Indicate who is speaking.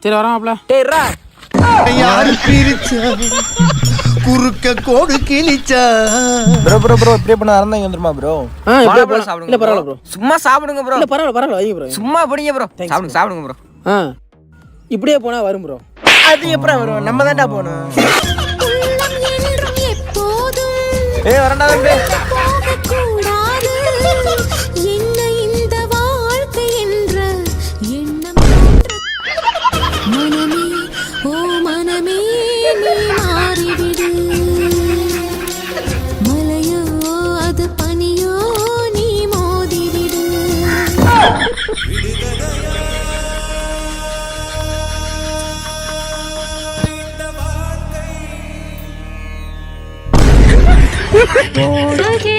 Speaker 1: சரி வராமப்ல.
Speaker 2: டேய்ரா
Speaker 3: யாரு பிரிச்சா குறுக்க கோடு கிழிச்சா.
Speaker 4: ப்ரோ ப்ரோ ப்ரோ இப்படியே பண்ண ஆரம்பிங்க வந்துருமா ப்ரோ?
Speaker 1: இப்படியே
Speaker 2: ப்ரோ
Speaker 1: போலாம்.
Speaker 2: சாப்பிடுங்க
Speaker 1: இல்ல பரவாயில்ல ப்ரோ.
Speaker 2: சும்மா சாப்பிடுங்க ப்ரோ.
Speaker 1: இல்ல பரவாயில்ல வைங்க ப்ரோ.
Speaker 2: சும்மா பிடிங்க ப்ரோ. சாப்பிடுங்க ப்ரோ.
Speaker 1: இப்படியே போனா வரும் ப்ரோ.
Speaker 4: அது எப்பறம் வரும்? நம்ம தான்டா போணும். ஏய் வரண்டா தம்பி.
Speaker 5: ஓடுகின்ற